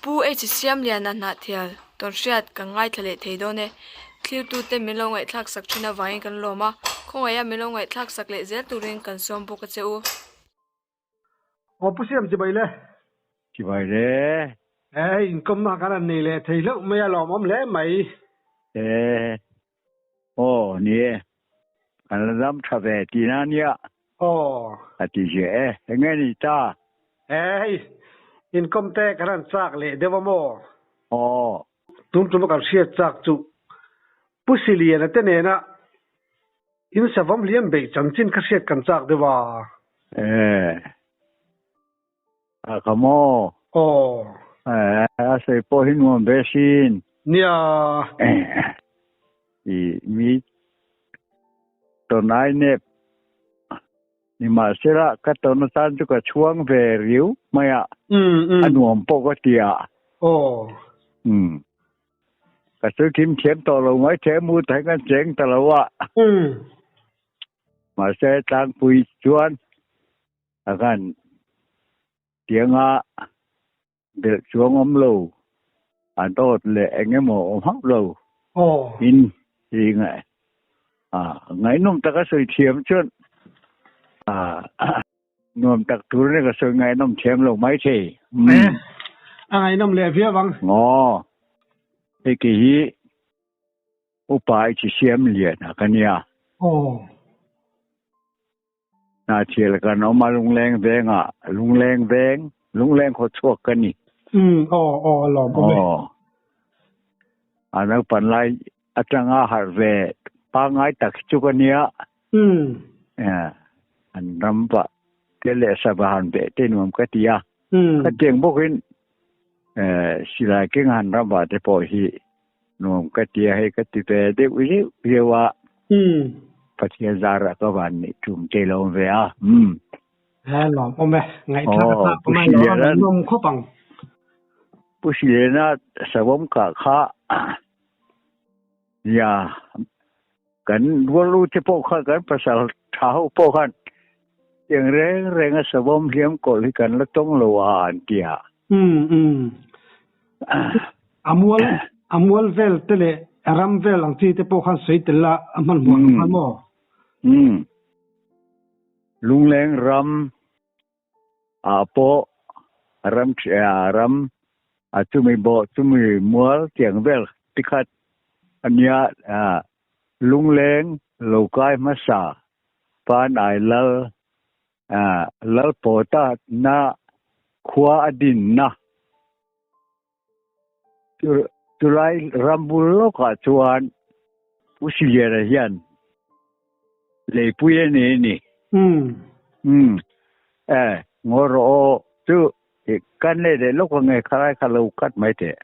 pu e chi siam lian na thial ton hriat ka ngai thale theido ne thliu tu te milo ngai thlak sak thina wain kan loma khonga ya milo ngai thlak sak le zel turin kan som bu ka cheu o pu siam chi bai le income na kana nei le thei lo me ya lom om le mai ni kan lam tha ve ti na nia ati je nge ni ta income te karan chak le dewa mo oh tum ka sia chak chu pusilia na te ne na in savam liam be chanchin ka sia kan chak dewa kamo sai po hin mo besin nia mi to nai ne ni ma sera ka to na san chu ka chuang ve riu maya anuam po ko tia ka su kim thiam to lo ngai the mu thai kan cheng ta lo wa ma se tang pui chuan akan tiếng để xuống ấm lầu anh tốt lệ anh em mồ hấp lầu in gì ngại ngày nôm ta có sự thiếm chuyện nôm ta thứ này có sự ngày nôm thiếm lầu mấy thì ngày nôm lệ phía vắng ngò cái gì upai chỉ xiêm liền cái nia na chỉ là cái nó mà lung leng veng lung leng khó chuộc cái này lòm anh ấy bản lại anh ấy hạt về ba ngày tak chụp cái nia anh nắm vợ cái lệ sa bàn về tên ông cái tia cái tiếng bốc hin xí lại cái ngàn nắm vợ để bỏ hi ông cái tia hay cái tia về để uy hiếp wa phát hiện ra là các bạn trùng chơi lâu về lòm ông mẹ ngày thắc mai lòm nôm khó bằng不是那什么卡卡呀，跟我路这包看跟不少炒包看，อย่างเร่ง什么เลี้ยงก่อนกันแล้วต้องระวังเดียamwal vel tele ram vel ang ti te po khan sei tela aman mo ลุงแรงรำโปรำจุมีบ่จุมีมัวเสียงเวลติคัดอันเนี้ยลุงแรงโลกายมาสาปานไอลโปตานาขวาดินนะจุไรรำบุโลกาจวนอุสิเยระยันเลยปุยนี่งอรอจุกันเลยเดี๋ยวลูกว่าไงใครเขาลูกกัดไม่เถอะ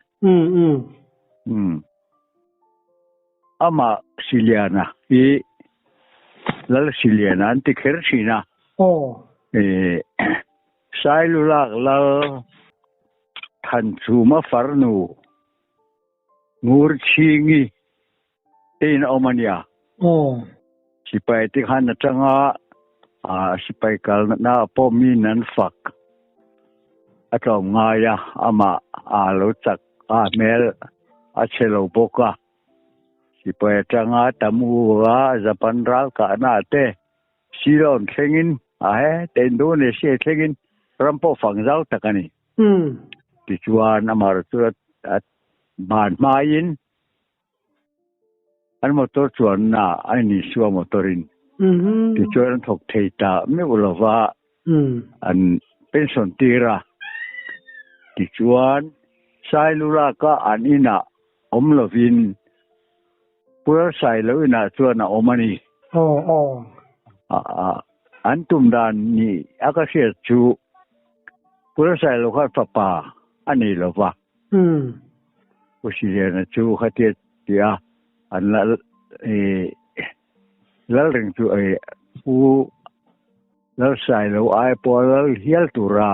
อามาซิเลียนะแล้วซิเลียนะอันที่เคยชินะสายลุลักแล้วทันซูมาฟาร์นูงูชิงีเอ็นอมันยาสิไปที่ขันจังสิไปกันน่าพ่อมีนันฝักอาจารย์ง่ายอามารู้จักเมลเชลโบกะสิไปจังตามูจะปันรักกันน่าเตะสิลอนเข่งินเต็นดูเนี่ยเสียเข่งินรำพอฝังเจ้าตะกันนี่ที่ชวนอามารู้จักบ้านมายินอันมอเตอร์ชวนอันนี้ชัวมอเตอรินที่ชวนถกเทตาไม่รู้ว่าอันเป็นส่วนตีระที่ชวนสายลุลาก็อันนี้นะอมลวินเพื่อใส่แล้วนะชวนอมานีอันตุมดานนี่อากาศจูเพื่อใส่ลูกค้าป่าอันนี้หรอวะผู้เชี่ยวชาญจูเขาเทียอันละแล้วเรื่องจูผู้แล้วใส่แล้วไอ้พอแล้วเฮียตุระ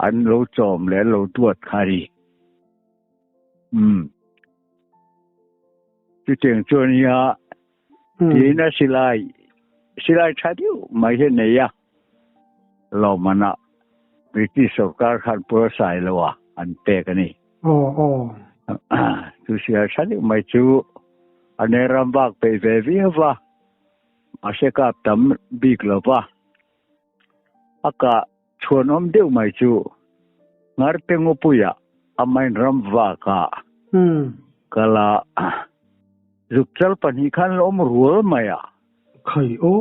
อันเราจอมแล้วเราตรวจคดีจุดเด่นตัวนี้ที่น่าสิไลชัดอยู่ไม่ใช่เนียเรามันวิธีสกัดขันเพื่อใส่แล้วอันเตะกันนี่ โอ้tu sia sani mai chu ane rambak pe ve viva aseka tam big lova aka chuanom deu mai chu ngar pengu puya amain ramwa ka kala zukchal pani khan lom rual maya khai o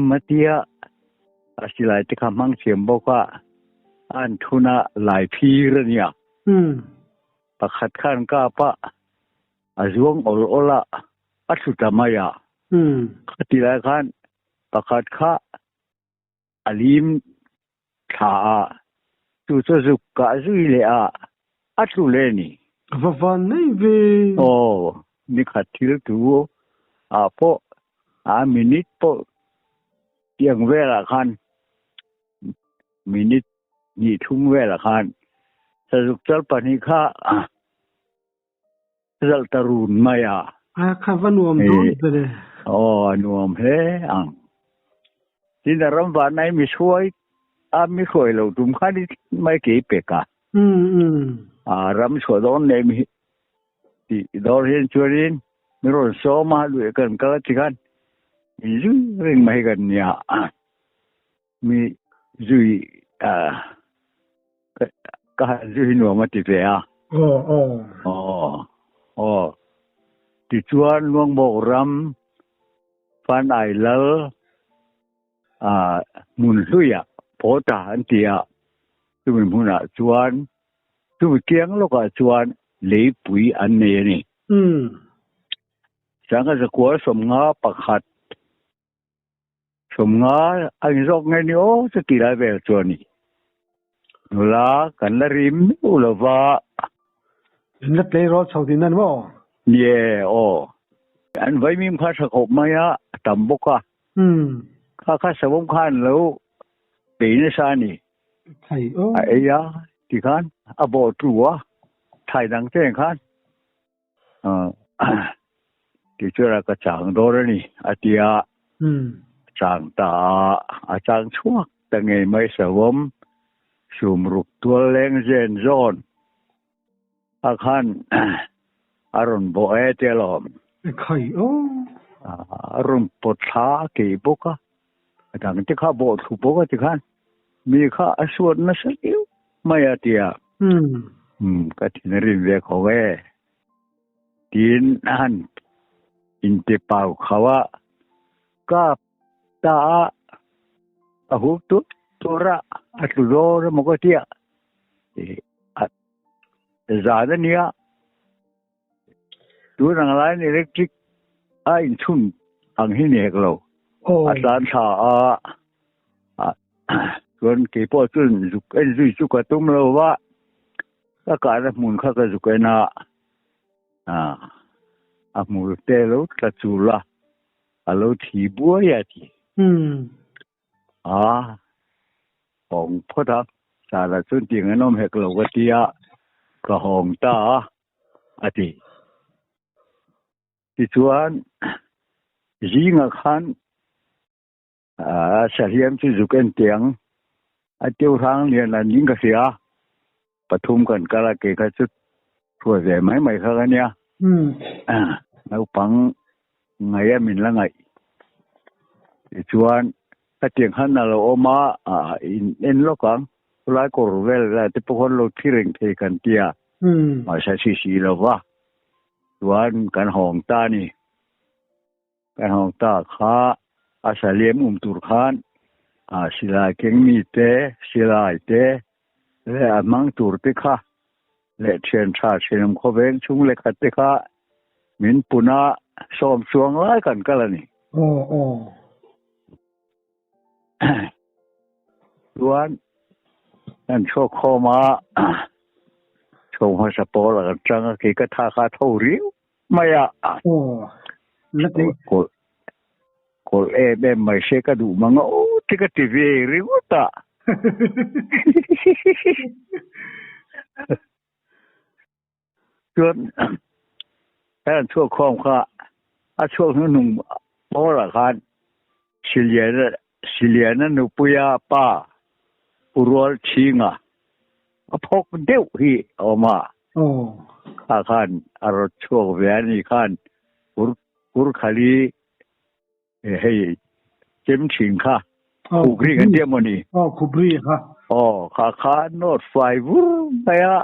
matia asilai te khamang chem boka an thuna lai phir nia pakhat khan ka pa azuang ol ola athutamaya khatila khan pakhat kha alim tha tu so zukka zui le a athu le ni vavan nei ve ni khathil tu a po a minute po tiang vela khan minute ni thung vela khan sajuk chal pani kha zal tarun maya kha vanuam don pele nuam he ang tin ram va nai mi suai a mi khoi lo tum kha ni mai ke pe ka ram so don ne mi ti dor hen churin mi ron so ma lu kan ka ti kan mi zu ring mai kan ya mi zui ka zui no ma ti pe a ti chuan luang bo ram fan ai lal mun hluya pota an tia tu min huna chuan tu kiang lo ka chuan le pui an ne ni sanga za ko som nga pakhat som nga ang rok ngai ni o sa ti lai vel chuan ni nula kan la rim ulova la play ro chaudin nan mo ye an vai mim kha sa khop maya tam boka kha sabom khan lo pe ne sa ni thai ya ti khan abo truwa thai dang chen khan ti chura ka chang do ni atia chang ta a chang chuak ta nge mai sabom sum ruk tua leng zen zon a khan aron bo e te lom khai aron potha ke boka dang te kha bo thu boka ti khan mi kha aswat na satiu maya tia ka tin rin ve kho ve tin an in te pau khawa ka ta a hu tu tora atlo ro mo ko tia zada nia tu nang line electric a in chun ang hi ne glo atan tha kon ke po chun zuk en zui chu ka tum lo wa ka na mun kha ka zuk na a mu te lo ta chu la a lo thi bua ya ti hong pho da sa la chun ti nganom hek lo wa tia ka hong ta ati ti chuan jinga khan sa hiam chu zuken tiang a tiu rang lian la ning ka sia pathum kan kala ke kha chu thua ve mai kha ga nia nau pang ngai min la ngai ti chuan ta tiang han na lo oma in lo kang lai kor vel la te pokon lo thireng the kan tia ma sa si lo wa chuan kan hong ta ni kan hong ta kha asaliem tur khan sila keng mi te sila te le amang tur te kha le chen tha chen kho veng chung le khat te kha min puna som suang lai kan kala ni chuan an cho kho ma chong ha sa po la chang ke ka tha kha tho riu maya kol be mai se ka du manga ti ka ti ve ri uta chuan an cho khom kha a cho nu po la khan silia na nu puya pa urol chinga พกเดี่ยวที่ออกมาข้าขันอารมณ์ชั่วแหวนนี่ขันกุรคาลีให้เจมชิงค่ะคุกรีกันเดียมันนี่คุกรีค่ะข้าขันโนดไฟวุ้งไปอะ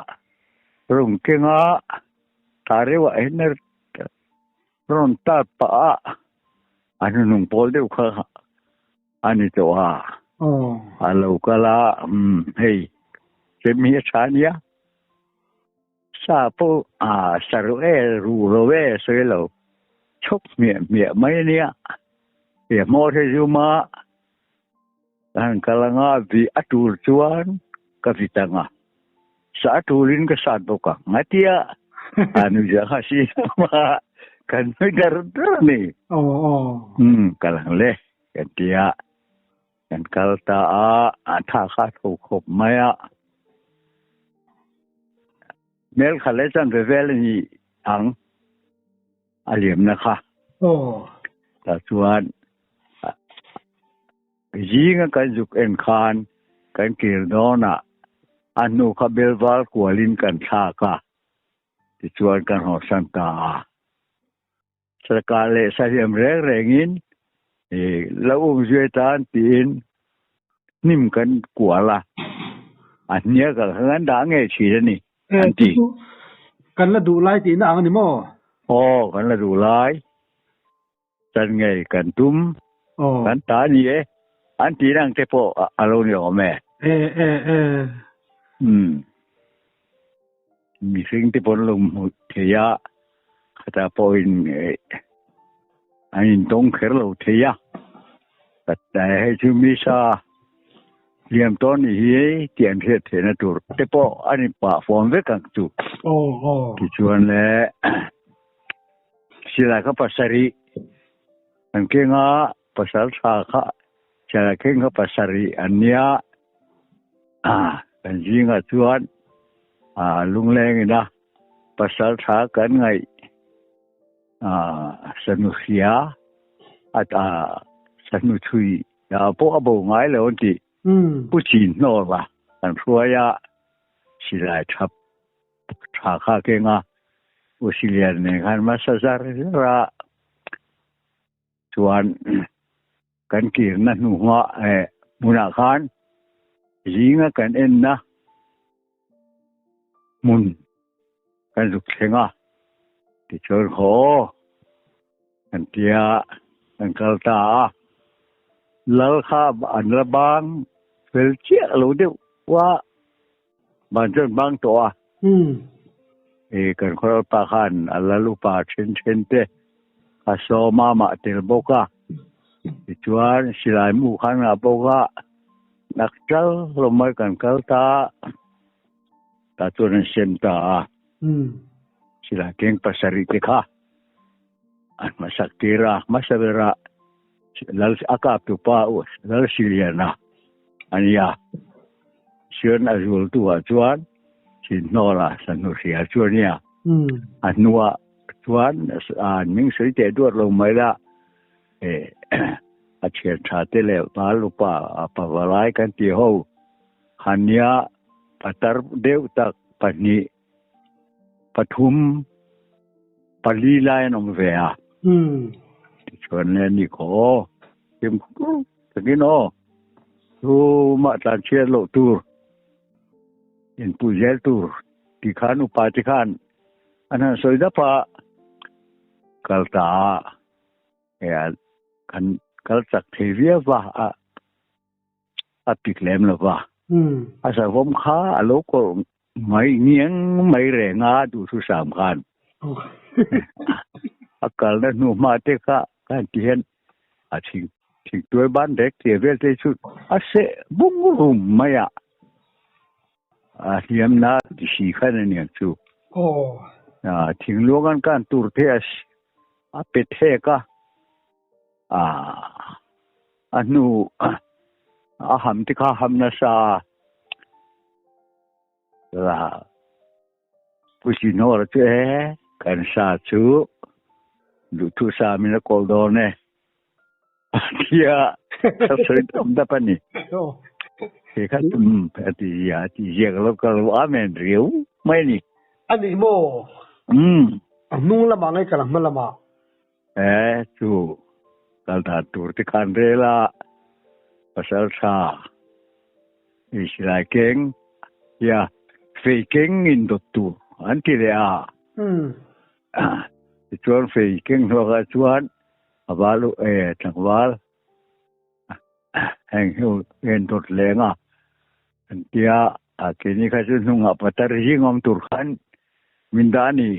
รุ่งเก่งอะตาเรียกว่าเห็นร้อนตาปะอันนั้นนุ่งโพลเดียวค่ะอันนี้ตัวฮัลโหลก็ละเฮ้ยเจมีชาเนียซาปูสรุเอรูโรเวสวยแล้วชกเมียไม่เนี่ยเมียมอเทจูมาอันกำลังวิอัตุรจวนกับวิตังอ่ะสาธุลินก็สาธุกังงัดยาอันนี้จะข้าศึกมากันไม่ได้รู้นี่กำลังเล่กันเดียกันกัลตาถ้าข้าถูกขบไม่เมลขลัยจันเวลนี่อังอาเลียมนะคะแต่ส่วนยิงกันจุกเอ็นคานกันเกิดโดนะอันนู้ขบเบลวาลกวลินกันชาค่ะที่ชวนกันหอสันตาสกาเลสเลียมแรงอินแล้วองค์ช่วยตานตีนนิ่มกันกว่าละอันเนี้ยก็งั้นด่างไงฉีดนี่อันที่กันละดูไล่ตีนอ่างนี่มั้งกันละดูไล่จันไงกันตุ้มกันตานี่อันที่นั่งเทปอารมณ์อย่างแม่มีสิ่งที่ปนลงเทียแต่พออันตรงเขลเราเทียแต่ให้ชุมิชาเรียมต้นนี้เตียนเทศนะตัวแต่พออันนี้ป่าฟอร์มเวกันจุที่ชวนแล้วสิลาก็ปัสสรีอันเก่งปัสสาวะค่ะสิลาเก่งปัสสรีอันเนี้ยเป็นจริงชวนลุงแรงนะปัสสาวะกันไงสนุกเสียสนุกชุยพวกบ่ง่ายเลยวันที่ผู้จีนนอร์ว่ะกันชัวยาสิลายทับชาคาเก่งอุศิเลียนเนี่ยกันมาสซาระชวนกันกีนนั่นหัวมุนาคานยิงกันเอ็นนะมุนกันสุกเชงที่ชวนโหกันเตียกันกัลตาแล้วข้าอันละบางเฟลเชียรู้ดิว่าบางจนบางตัวกันคนละปาขันอันละลูปาเช่นเตอาโซมาเตลโบกาที่ชวนสิลายมูขันอาโบกานักเจ้าลงมากันกัลตาตาตัวนั้นเซมตาสิลายเก่งภาษาริกค่ะอันมาสักทีระมาสักทีระlalu akap tu paus lalu siliana ania sian azul tu acuan sinora sanusia cuania anua cuan ming sui te duat lo mai la a chen tha te le pa lupa pa walai kan ti ho hania patar deu tak pani pathum palilai nom veaชวนเล่นนี่ขอเต็มตะกี้เนาะดูมาตาเชียร์โลตูเห็นผู้เยลตูที่ขานุปาจิขันอันนั้นสวยดับปะกัลตากันกัลจักเทวียวะปิกเลมละวะอาศัยผมค้าโลกก็ไม่เงี้ยงไม่แรงดูทุสามกันอากาศนั้นหนูมาเตะกันที่เห็นทิ้งตัวบ้านเด็กเสียเวลที่สุดเสะบุ้งรุ่มไม่เทียมนาที่สีขันเนี่ยจูทิ้งลวงกันตูร์เทสเป็ดเทกอันนู้หำที่ข้าหำนาซาละผู้ชิโนร์เจ้กันซาจูดูทุสามินะโกลโดเน่ที่สวยทำได้ปะนี่ คันอติยาที่เรียกแล้วก็ว่าแม่นเรียวไม่นี่อันนี้โมนุ่งละมาไงกันละมันละมาจูกัลตาตูร์ที่คันเรล่าภาษาชาอิสราเก่งยาเฟเก่งอินดตูอันที่เรียชวนเฟเก่งหัวกชวนบาลูจังหวัดแห่งหิวเงินตดแรงอันที่คืนนี้ข้าจะนุ่งปัตตานีงอมตุรขันมินดานี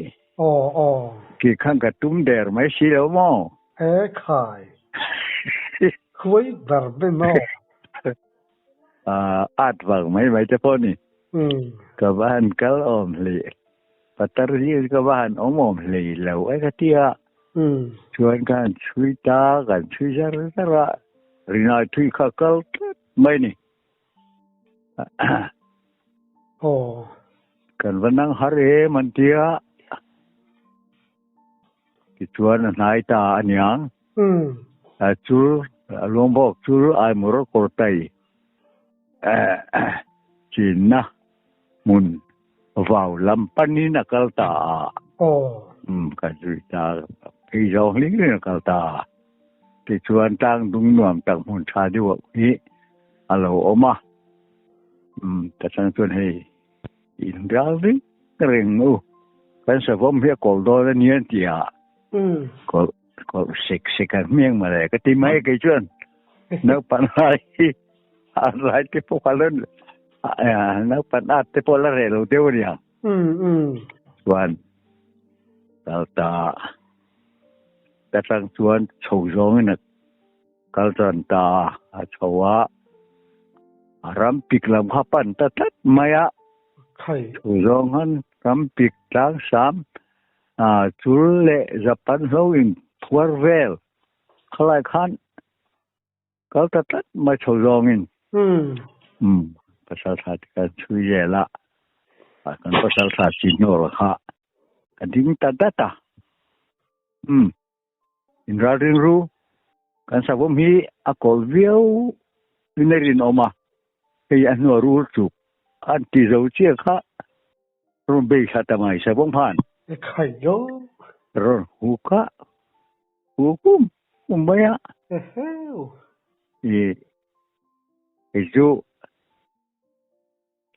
กี่ครั้งกระตุ้มเดอร์ไม่ใช่แล้วมั้งขายคุยแบบเป็นมั้งอาจว่าไม่จะพอนี่กับบ้านก็อมเลยปัตตานีกับบ้านอมเลยแล้วไอ้กที่ชวนกันช่วยตากันช่วยจาระรินาช่วยข้าก็ไม่นี่กันวันนั้นหาเร่มันเดียที่ชวนนายตาอันยังจูลงบอกจูไอมรกรไตจีนนะมุนว่าวลำปันนี่นักตากันจุยตาพี่จองลิงนักตาที่ชวนตั้งดุงหน่วมตั้งมุนชาดิวนี้ฮัลโหลอมาแต่ฉันชวนให้อินดาลิเร่งกันสะพมเพียกอลโดนเนี่ยที่ก็สิกันเมียงมาเลยก็ที่ไม่เคยชวนนักปัญหาอะไรที่พวกเขาเล่นนักปัญหาที่พวกเราเรียนรู้เดี๋ยวนี้วันตาแต่ทางชวนโฉวจงนี่กัลจันตาชาวะรำปิกลำข้าปั้นตัดไม่โฉวจงหันรำปิกทางสามจุลเล่จะปั้นเขาอินทัวร์เวลคล้ายขันกัลตัดมาโฉวจงอินภาษาไทยกันช่วยละกันภาษาไทยจีนโนรค่ะกันที่มีตัดอินราเรียนรู้กันสับผมฮีอากอลวิววินเนรินออกมาให้อันนู้รู้จุกอันที่เราเชื่อค่ะรุ่นเบย์ชาตมาสับผมผ่านใครโยรุ่นหูค่ะหูกุ้มไม่จู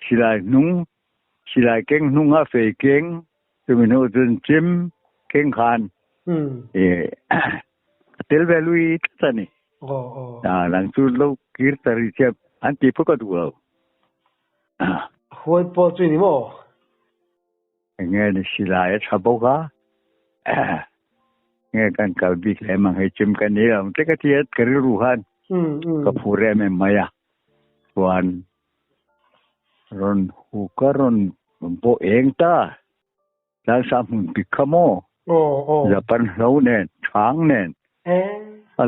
สิลายนุ่งสิลายเก่งนุ่งเฟยเก่งจะมีโน้ตจิมเก่งขันเทลเวลุยท่านี่หลังสุดเราคิดตริเชียอันที่พวกตัวหวยปอจุนี่มั้งเงี้ยสิลายชาบกะเงี้ยกันกับบิ๊กเลยมันให้จิมกันนี่เราแต่ก็ที่กระรูหันกับผู้เรียนไม่ยาวันรอนหูก็รอนโบเองตาแล้วสามุนปิกขโมจะเป็นเราเนี่ยช้างเนี่ย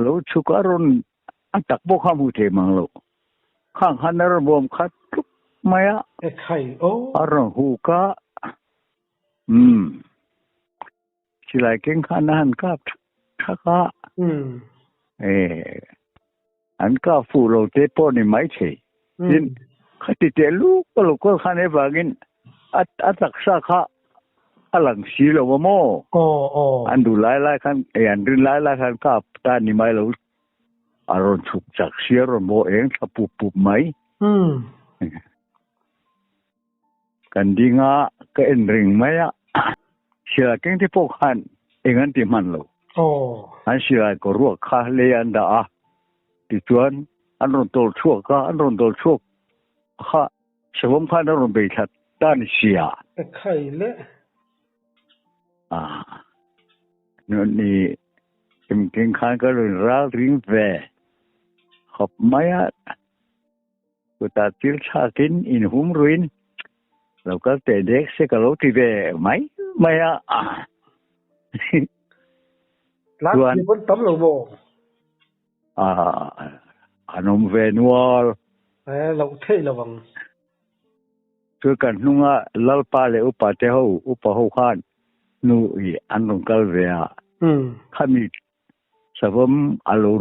เราชุกอรุณอันตักโบข้ามูเทมังเราข้างหันนรบวมคัดทุกไม่ใครอรุณหูก็สิลายเก่งขันหันกับทักอันก็ฟูเราเตปนี่ไม่ใช่ดินขัดเตลูกก็ลูกก็ขันให้บากินอัตักษาข้าอลังสีเราว่าโม่อันดูไล่ขันอันดูไล่ขันกับตานี่ไม่เราอารมณ์ฉุกจักเสียรมโมเองถ้าปุบไหมกันดีงาก็เอ็นริงไหมเชื่อเก่งที่พวกขันเองอันที่มันเราอันเชื่อก็รู้ข้าเลยอันดาติดชวนอันรอนโตชั่วก็อันรอนโตชั่วข้าสมมติข้าอันรอนไปชัดด้านเสียใครเลยนี่เก่งขันก็เลยรักริงแวขอบไม่กูตัดจิลชากินอินหุ่มรุนเราก็แต่เด็กเสกเราที่แวไม่รักที่บนต้นเราบ่อนมเวนัวเราเท่ระวังคือกันนุ่งลัลปาเลอุปาเทหูอุปหูขันนูอันนงกัลเวียข้ามีสวมอารม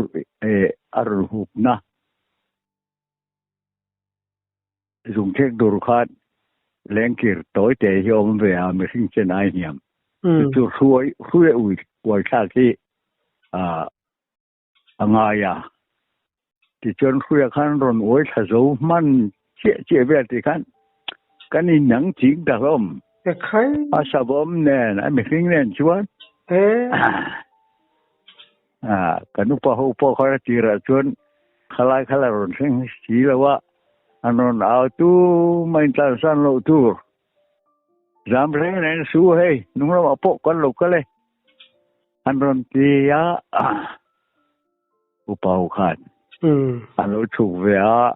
ณ์หุบนะ dùng thét đồ khát lén kia tối tệ hiểm về mình sinh trên ai hiểm chú suy ui cha khi ngay thì chân suy khăn rồi ui thà dấu man chia về thì khăn cái này nắng chính đặc lắm khai sao bom nè mình sinh lên chuan cái lúc bao khỏi chỉ là chuan khai rồi sinh chỉ làว่าanon auto main tansan lo tur jam re nen su hey nung lo apo kon lo kale anon tia upau khan alo chu ve a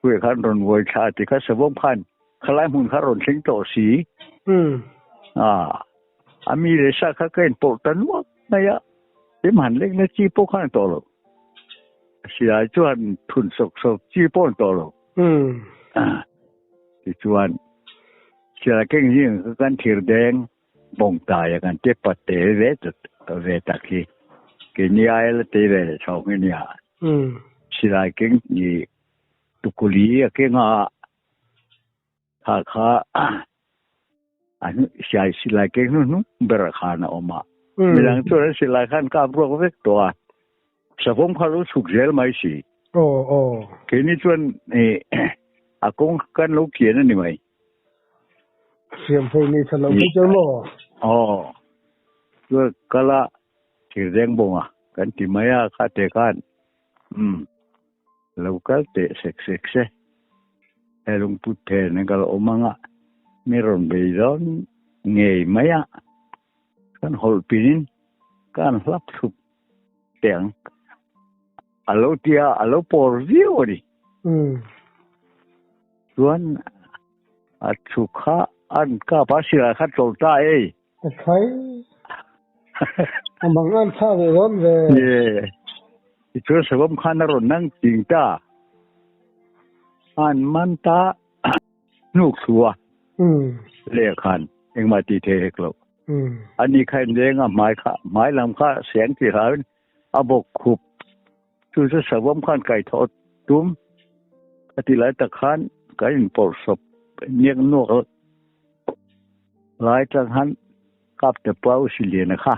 kwe khan ron voi cha ti ka sabom khan khalai mun kha ron sing to si ami re sa kha ken po tan wa na ya tim han lek na chi po khan to lo si ai chuan thun sok chi po to loที่ชวนเชื่อเก่งยิ่งคือการถือแดงบ่งตายกันเจ็บปวดเตะเวทตะกี้กินยาแล้วเตะเวทชอบกินยาเชื่อเก่งนี่ตุกุลีเก่งข้าอันนี้เชื่อเก่งนู้นเบรคานออกมาไม่หลังตัวนั้นเชื่อขันกาบรกเวกตัวสะพงเขารู้สุกเจลไม่สิเกี่ยนี่ชวนอากงกันลูกเขียนนั่นนี่ไหมเสียงเพลงนี้ฉันเราไม่เจอหรอก็กะละที่แรงบงกันที่ไม่คาเตกันเราก็เตะเซ็กให้ลุงพูดแทนนั่นก็ละอมังไม่รอนไปร้อนเงยไม่กันหอลปีนกันรับสุกเตียงalo tia alo por view ni tuan achukha an ka pasira khat tolta khai amang an tha ve ron ve ye chu sabam khan ron nang ting ta an man ta nuk suwa le khan eng ma ti the heklo ani khain lenga mai lam kha siang ti ha abok khup chú sẽ sợ bom khan cài thọ túm thì lại tắc khan cái bộ sập nhang nuốt lại tắc khan cặp tập bao xì liền à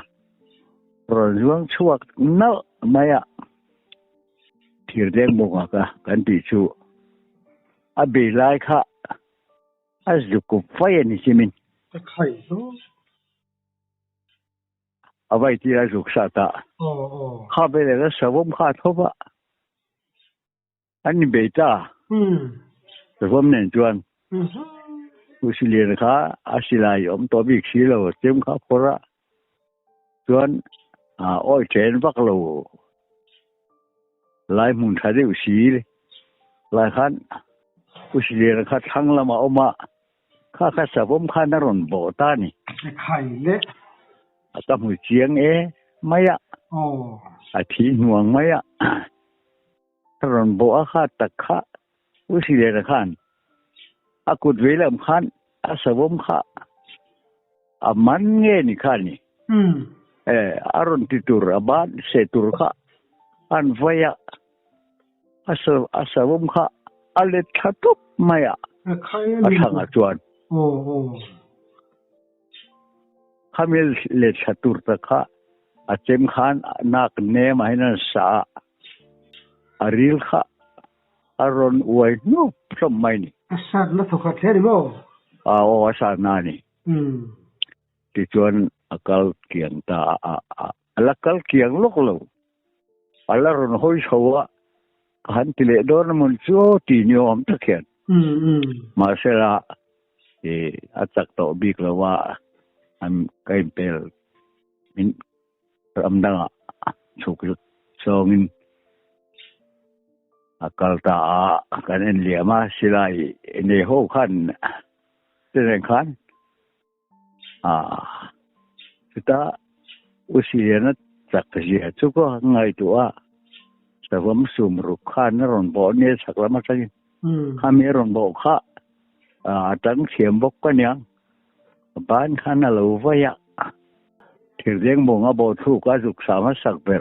rồi xuống chuột nợ mày thì đen bông cái bị chú bị lại giúp cụ phải anh chị mình vậy thì là dục sao taข้าไปเลยก็สวมข้าทบอันนี้เบต้าสวมเน้นจวนอุสิเลียนข้าอาศิลายอมตัวบิกสีเราเต็มข้าพระจวนอ้อยเจนวักเราลายมุนทะเลอุสีลายขันอุสิเลียนข้าทั้งละมาออกมาข้าสวมข้านรนโบตานี่ไข่เละตั้งหัวเจียงไม่อาทิตย์ห่วงไม่ถ้ารอนโบอาคาตะคะอุสิเลระขันอากุดเวลมขันอาสวมขะอามันเงี้ยนี่ขันนี่อารอนติตุรบานเสตุรขะอันไฟอาสวมขะอาเลทัตุไม่อาทางจวนข้ามีเลทัตุรตะคะอาเจมขันนักเนมให้นั่นสาอาริลขะอารอนอวยนุบสมัยนี่อาสานัทขัดแค่นี้มั้งอาสานานี่ที่ชวนอัลเกียงตาอัลเกียงลูกเราอัลรอนหอยชัวขันติเลดอนมันชั่วตีนิยมตะเคียนมาเสละอาจักโตบิกแล้วว่าอันไกเปลมินรำดังสุกซองินอัลตากันเอ็นเลียมาสิไลในห้องขันเจริญขันสุดท้ายอุสิเลียนจักเสียทุกข์ไงตัวแต่ว่ามันสูมรุกขันนรนบ่เนี่ยสักละมาสักข้ามีรนบ่ข้าตั้งเสียมบกกันยังบ้านขันน่ะเราไว้ที่เรียงมงบ่ทุกข์ก็สุขสามารถสักเบร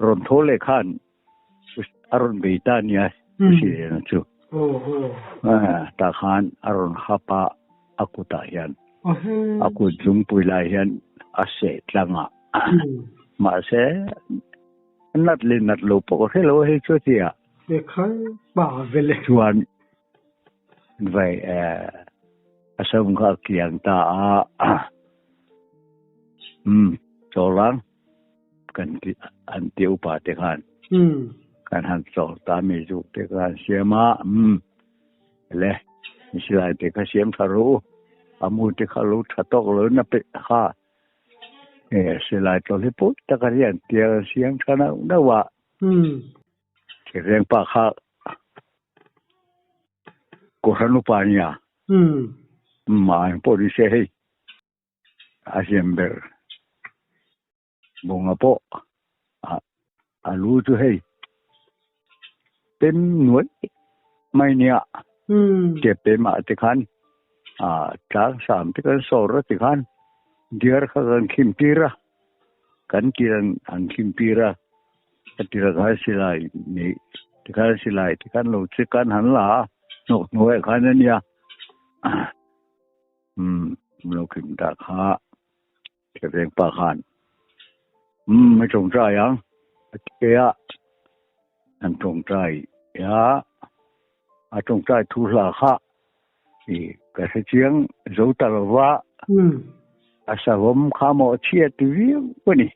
รนโทเลขันอารมณ์เบต้าเนี่ยอุสิเลียนจู่ ตาขานอารอนขับอากุตายันอากุจุงปุยลายันอาเสตลังอ่ะมาเสนัดลินนัดลูปก็เฮโลเฮชัวเตียเด็กเขาบ้าเวลชวนไว้อาสมก็เกียงตาโจลังกันอันเตียวป่าเตกันการหันสองตามีจุกเตกันเสียมาเลยมิสลายเตกันเสียมทารุอามูเตกันรู้ทัดตกเลยนับเป็นข้าเสียลายตัวเล็บปุ๊บตะการยันเตียเสียมชนะนั่นว่าเรียงป่าข้ากุศลปานีมาอันพอดีเสียให้อาเซียนเบอร์บงอาโปรู้จุให้เป็นหน่วยไม่เนี่ยเก็บเป็นมาติคันจากสามติคันสองรติคันเดียร์กันคิมพีระกันกิรันอันคิมพีระติระกันสิไลนี่ติคันสิไลติคันลูติคันหันลาหน่วยคันเนี่ยเราขึ้นตาข้าเก็บเองปากขันไม่จงใจยังเกียอันจงใจยาอาจงใจทุลาข้าอีกระเจียงรูตลอดว่าอาสาวมข้าหมอเชียติวิววันนี้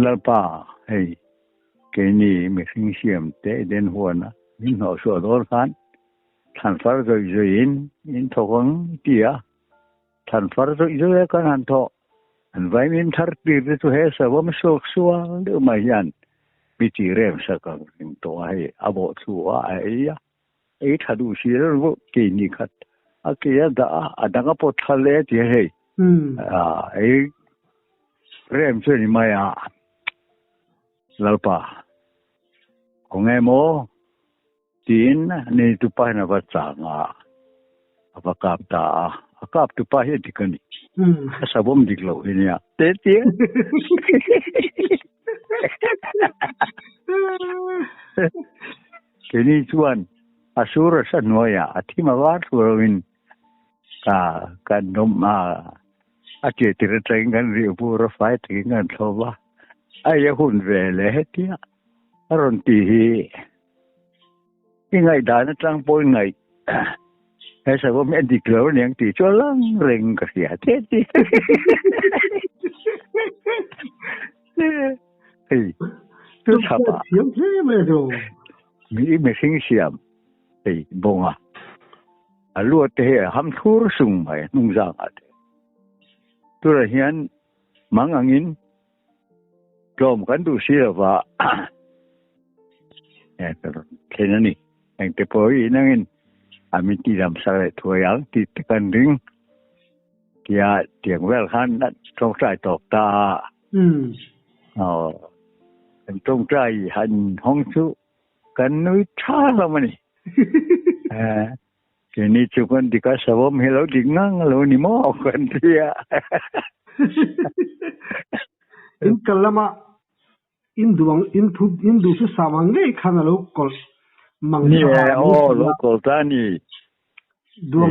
แล้วป่าเฮ้ยแกนี่ไม่สิ่งเสียมเตะเดินหัวนะยิ่งหัวสวดโดนขันท่านฟ้าจะยินทองเตียท่านฟ้าจะยินกันอันทออันไว้มินทัดดีด้วยตัวเฮสาวมสุขสว่างเดือมายันมิจิเริ่มสักกันตัวให้อาบสัวไอ้ถ้าดูสิแล้วก็เกินนี่ขัดเกี่ยดดังก็พอทะเลที่ให้ไอ้เริ่มช่วยนี่มาแล้วป่ะของไอ้โมทีนนี่ตุปายนะวัดสังapa kapta akap tu pahe dikani sabom diklo inya teti kini tuan asura sanoya atima wat win ka nom ati tiretrengan ri pura fight ngan thoba aya hun vele hetia aronti ngai dan tang poi ngai hay sao bố mẹ đi cửa niệm thì cho lắm rình cả xỉa thế đi thì tôi sợ bà xiêm thế mà rồi mỹ mẹ sinh xiêm thì bông lúa thế hâm thua sung mày nung giang tôi là hiện mang angin trộm cán tu sĩ là vợ thế này anh tiếp bối nangin amin tidak masalah tuayang di tekan ring dia tiang wel kan trong trai tok ta trong trai hành hong su kan núi cha là mà nè cái này chú con đi cả sao mà hello đi ngang hello ni mo kan dia in kalama in du su samang nei khana lo kolนี่ลูกตานี่ดวง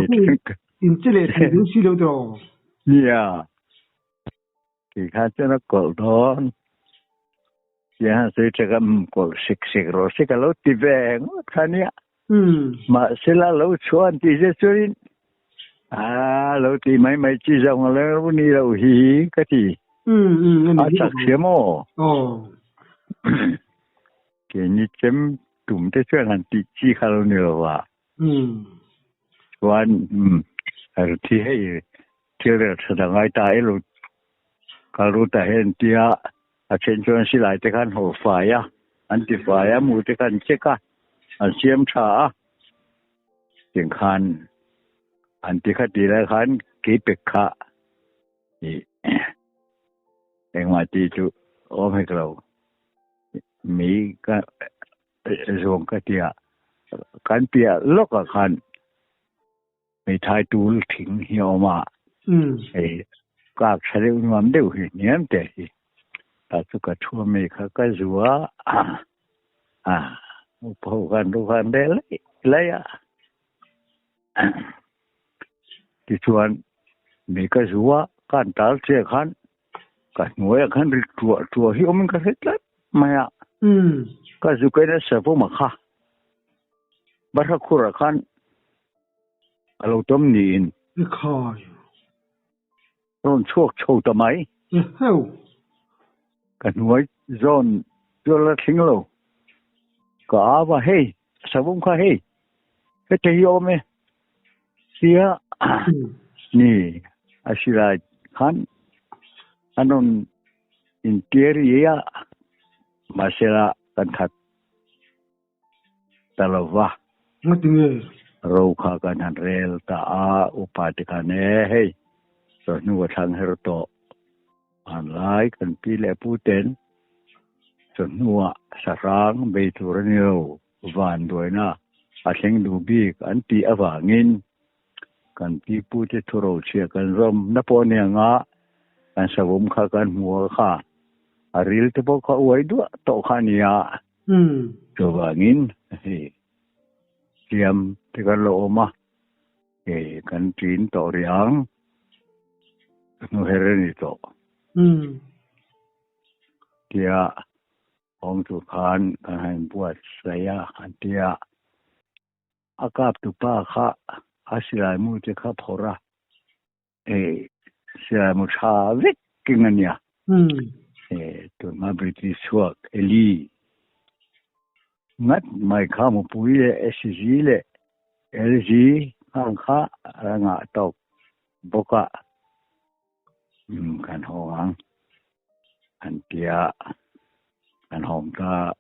อินเจเลที่ดูสิแล้วตัวเนี่ยที่ข้าจะนักกอล์ฟอนยังซื้อจะกับกอล์ฟสิกรอสิกแล้วตีแบงท่านี้มาเสร็จแล้วชวนที่จะชวนแล้วที่ไม่จีจงแล้ววันนี้เราหีก็ที่จักเสียโม่เกี่ยนี่เจมตุ่มได้ช่วยกันติจีคาร์เนลว่าวันที่ให้เที่ยวแสดงไอ้ตายรู้การรู้แต่เห็นที่เช่นชวนสิหลายแต่การหัวไฟอันที่ไฟมูแต่การเช็คอันเชื่อมชาสิ่งคันอันที่ขัดดีแล้วคันกีเป็กขะนี่เองมาที่จุโอ้ไม่กลัวมีก็ส่งกระเทียกันเปียลกกันไม่ทายตูถึงเหี่ยวมาไอ้กากเฉลี่ยมันเดือดเนี่ยแต่สุกทั่วเมฆก็จัว bukan delay tujuan mereka semua kan talce kan nuai kan tua hiu mình kan hitlat maya kan suka na sepo makha barakura kan kalau tom niin khai ron chuak chou tamai heo kan nuai zon jola thinglo ka ba hey sabum kha hey cái hiu me sia ni asira kan anon interior masela kan khat talova ngatinge rau kha kan han rel ta a upati kan hey so nu thang her to an lai kan pi le pu ten so nu sarang be turanio van doina a theng du bi kan ti awangin kan pi pu te thoro chia kan rom na po ne nga kan savum kha kan muwa kha aril te po kha uai du to khania to wangin he tiam te kan lo ma e kan tin to riang no hereni to tia ong tu khan kan han buat saya antia akap tu pa kha asilai mu te kha phora e sia mu tha vik kingania tu ma british work eli ngat mai kha mu pui le sg le lg khang kha ranga tok boka kan hoang antia kan hom ta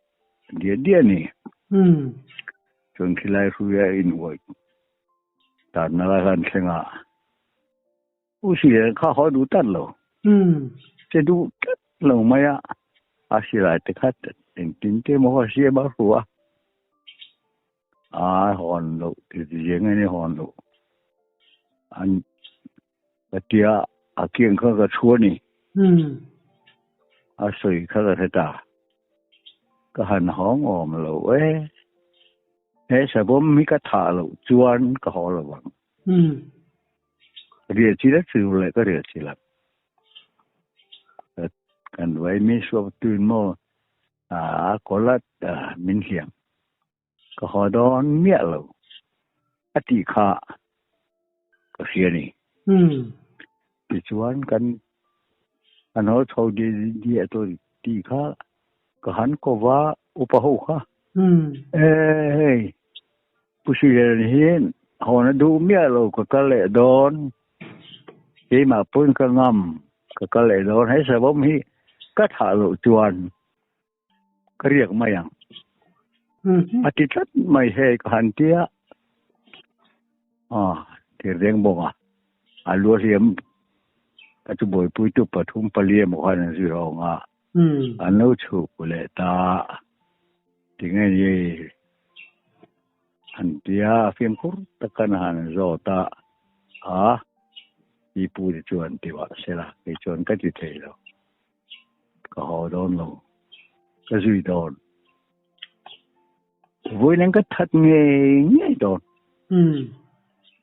dia ni chung khilai ruya in woi ta na la kan thenga u si kha ho du tan lo te du tat lo maya asira te khat tin te mo ha sie ba ruwa a hon lo ti yeng ni hon lo an tia a kieng kha ga chua ni a soi kha ga ta ka han hong om lo he sa bom mi ka tha lo chuan ka ho lo wang ria chi la chu le ka ria chi la kan wai mi so tu mo a ko la min hiam ka ho don mi lo ati kha ka sia ni ti chuan kan an ho chou di to ti kha ka han ko wa upa ho kha hey pusi ni hin ho na du mi lo ka le don ke ma pun ka ngam ka le don hai sa bom hi ka tha lo chuan ka riak ma yang ati chat mai he ka han tia ti reng bonga a lu riam ka tu boy pui tu pathum palie mo han zi ro nga an lo chu le ta ti nge ye han tia phim kur ta kan han zo ta i pu di chuan ti wa se la ke chuan ka ti thei lo ka ho don lo ka zui don vui nang ka that nge don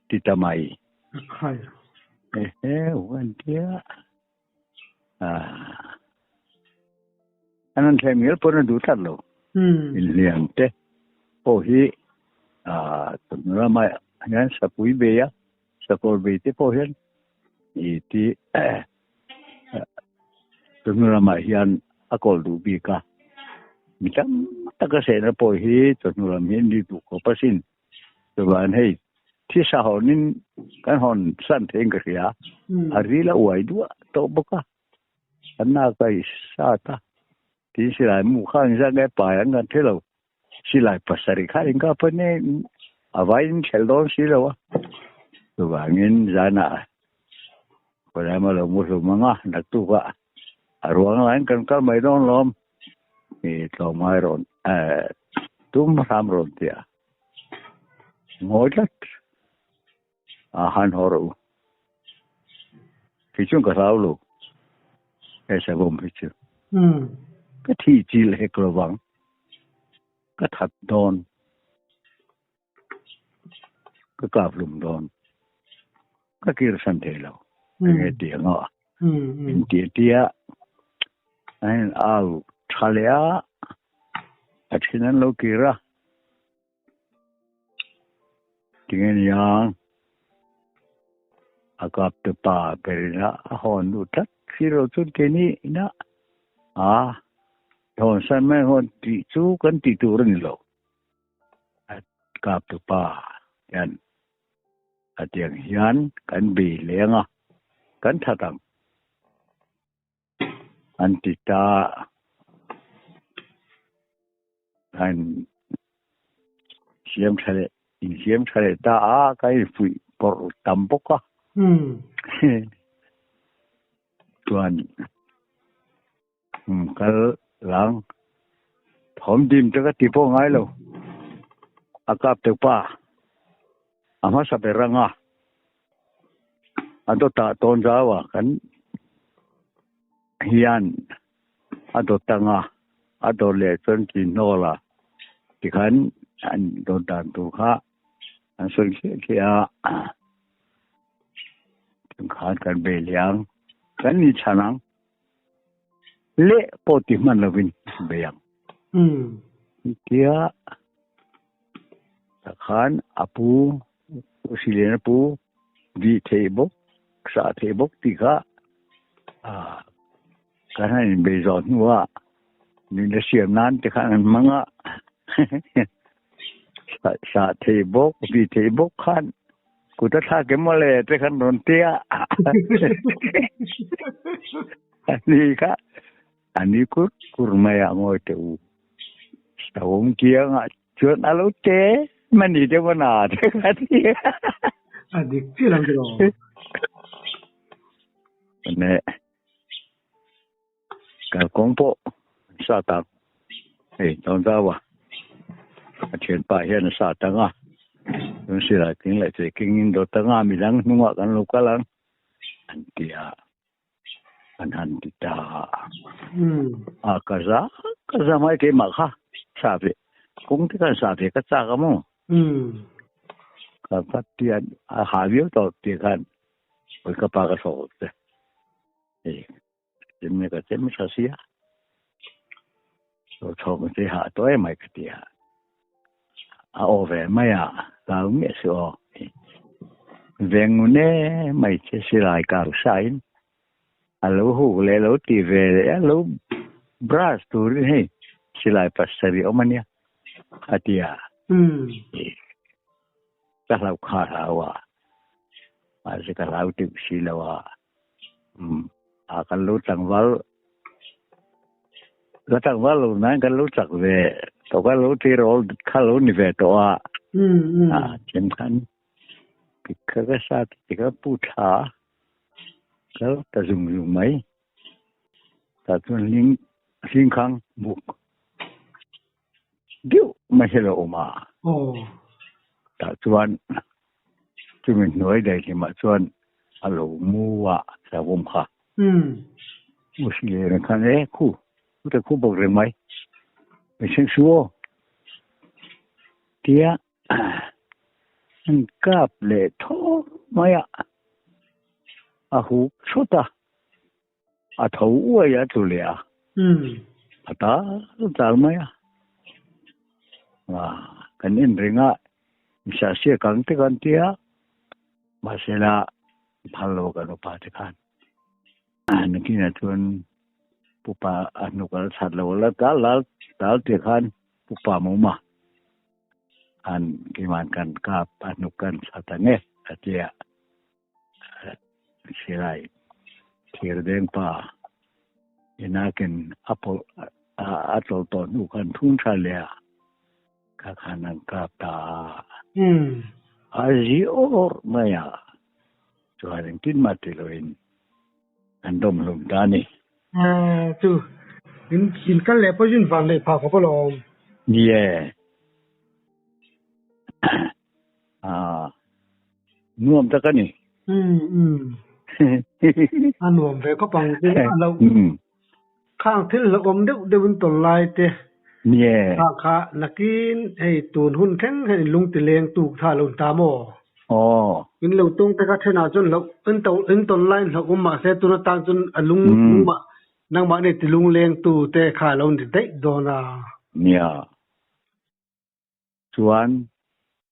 ti tamai khai wan tia anan thai mil pon du tat lo il liang te o hi tumra mai ngan sapui be ya sapor be te po hen ti tumra mai hian akol du bi ka mitam taka se na po hi tumra min di tu ko pasin to ban hei thi sa honin kan hon san theng ka ya arila wai du to boka anna kai sa ta ti silai mu khang ra ngai pa ang kan thelo silai pasari kha ing ka pa ne avain cheldon silo to bangin zana pada malu musuh mangah nak tu ka ruang lain kan kal mai don lom ni to mai ron tum ram ron dia ngolat han horo kichung ka raulu esa bom kichu ka thi chil he klowang ก็ถัดโดนก็กราบหลุมโดนก็กิรสันเทเราไงเตียงอ่ะเป็นเตียไอ้เอาทะเลอ่ะอาทิตย์นั้นเรากิระจริงๆยังอากาศตะป่าเป็นละหอนดูทักที่เราสุดแค่นี้นะหอนสันไม่หอนติจูกันติตูรนี่เราอากาศตะป่ายันอาเตียงยันกันบีเลี้ยงอ่ะกันทัดตังอันติตาอันเสียมทะเลตาใครฟุยปอร์ตัมปกะส่วนก็หลังผมดิมจะก็ติโป้ง่ายแล้วอากาศเตป้าอามาสับเปรังอ่ะอันตัวตาตอนเช้าอ่ะกันฮิยันอันตัวตังอ่ะอันตัวเล็กจนกินโนล่ะที่ขันอันโดนดันตัวข้าอันส่วนเขี้ยถึงขาดกันเบลียงกันนี่ฉะนั้นเละปติมันละวินเบียงเกี่ยตะขานอปูสิเลนปูดีเทบกสาเทบกติกะกันให้เบจอนว่านี่จะเสียมนั้นจะขานมังอ่ะสาเทบกดีเทบกขันกูจะท่าเก็บมาเลยจะขันโดนเตี้ยอันนี้ค่ะอันนี้กูไม่อยากงอยเต๋อแต่ผมเกี่ยงอ่ะชวนอาลูเจมันนี่จะมาหนาจะขันเตี้ยอันนี้ที่เราจะรอเนี่ยกับกงโปซาตังเฮ้ยตอนเช้าว่ะเชิญไปเห็นซาตังอ่ะรู้สึกอะไรกินอะไรจะกินโดดตังอ่ะมีดังนุ่งว่ากันลูกกันลังอันเดียอันติตากาซาไม่เกี่ยมค่ะซาเฟคงที่กันซาเฟก็จ้ากันมั้งกับพัดเตียนหาวิวต่อเตียกันไปกับปากกระสอบเลยจะมีก็จะไม่ใช่เสียเราชอบมันจะหาตัวไม่ก็เดียเอาแหวนไม่เราไม่เสียแหวนเนี่ยไม่ใช่สิลายกาวใส่เราหูเลยเราตีเวลเราบราสตัวนี้สิลายปัสสาวะมันเนี่ยอาทิตย์ถ้าเราขาดว่าอาจจะเราติดสิลว่าakan lu tangwal nan kan lu tak ve to kan lu ti rol khalu ni ve to chen kan ka ka sa ti ka pu tha ka ta zum mai ta chun ling khang buk diu ma helo ma ta chuan chumin noi dai ki ma chuan alo mu wa sa bum khaมุสลิมกันคู่แต่คู่บอกเลยไหมไม่ใช่ชัวเดียมันกับเล่ท้อไม่หูชุดท้อว่าอย่าจุเลยตาตาไม่กันนี่เรื่องมิชาเสียกันที่กันเดียมาเสละพันโลกันอุปาทิกันอันนี้นะชวนปุปาอนุกรรมสัตว์เราแล้วก็เที่ยกันปุปามุมาอันกิมันกันกับอนุกรรมสัตว์เนี่ยอาจจะเสียไรเที่ยวเดินป่ายันนักินอัตโตตนุกันทุ่งชาเลียข้าขานังกับตาอาจิโอร์ไม่จวนนั้นกินมาติโลอินอันดมลมดานี่จูกินกันแล้วพอจุนฟังเลยพาเขาไปลองน่วมตะกันนี่อันน่วมไปก็ปังเราข้างที่เราอมเด็กเดินต้นลายเตะ เนี่ยค่ะนักกินให้ตูนหุ่นแข็งให้ลุงติเลงตูกท่าลุงตามออ๋ออินเราตรงแต่ก็เทนาจนเราอินตอนไลน์เราอุ้มมาเสตุนตังจนลุงมานังมาเนี่ยติลุงเลงตูแต่ขาเราเนี่ยได้โดนาเนี่ยส่วน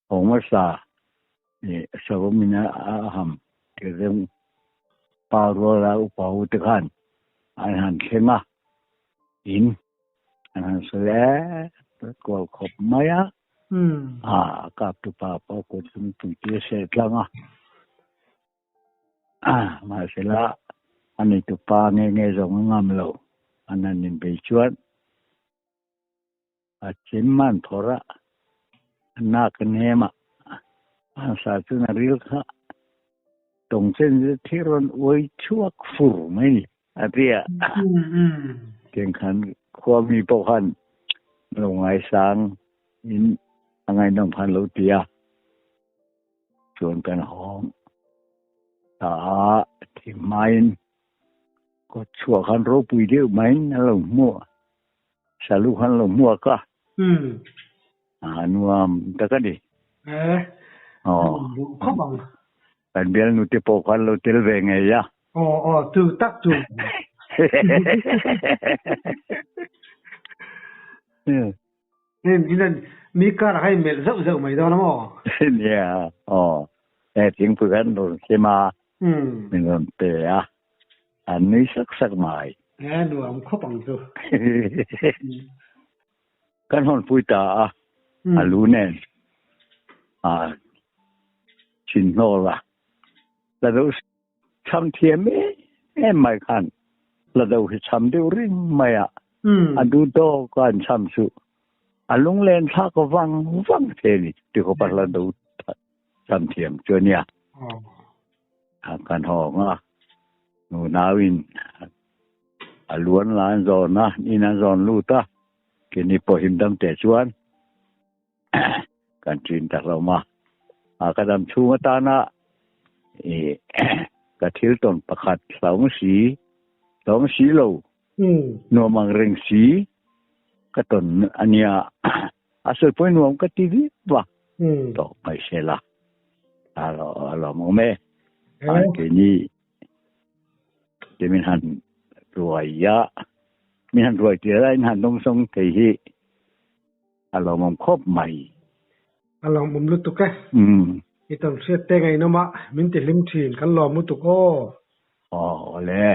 ของภาษาเนี่ยสมมินะอาหารเรื่องปาโรลาอุปาอุตกันอาหารเข้มอินอาหารเสลก็ขบมายกับตุปาปากดตุตุเจเสตละมาเสละอันนี้ตุปาเงยจงงามโลอันนั้นเป็นชวนจิมมันทระนักเนมาอันสาธุนริลค่ะตรงเส้นที่รอนไว้ชั่วฟูไหมนี่อาเดียเก่งขันความมีปกันลงไงสังอินไงน้องพันโลเตียชวนกันห้องตาที่ไม่ก็ชั่วขันรูปุยเดียวไหมนั่นหลงมั่วสรุปขันหลงมั่วก็นัวตะกันดิอ๋อเขาบอกเป็นเบลนุติโปกันโลเตลเวงไงยะอ๋อถูกตักถูกนี่นั่นมีการให้เมลเจ้าไม่ได้นะมั้งเนี่ยอ๋อแต่จริงผู้กันโดนใช่ไหมเป็นคนเตะอันนี้สักหมายหนูเขาบังตัวกันหอนพูดตารู้แน่ชินโนละแล้วเราทำเทียมไม่คันแล้วเราทำได้ริ่งไม่ดูโตกันทำสุลุงเล่นท่าก็ฟังเทนิที่เขาพัฒนาดูทำเทียมจนเนี่ยการหองหนูนาวินล้วนล้านจอนนะนี่นะจอนลูตาเกินี่พอหิมดำแต่ชวนการจีนจากเรามากระดำชูมาตานะกระทิลต้นประคัดสองสีโลนัวมังเริงสีกระต้นอันเนี้ยอาศัยพวกนัวมันก็ทีวีว่ะต่อไปเสร็จละเรามองแม่เกินี่จะมีหันรวยยะมีหันรวยเดียร์หันตรงทรงเที่เรามองครบใหม่เรามุมลุตุกะอีตอนเสียแต่ไงนะมะมินติลิมทีนกันรอมุตุโกอ๋อเลย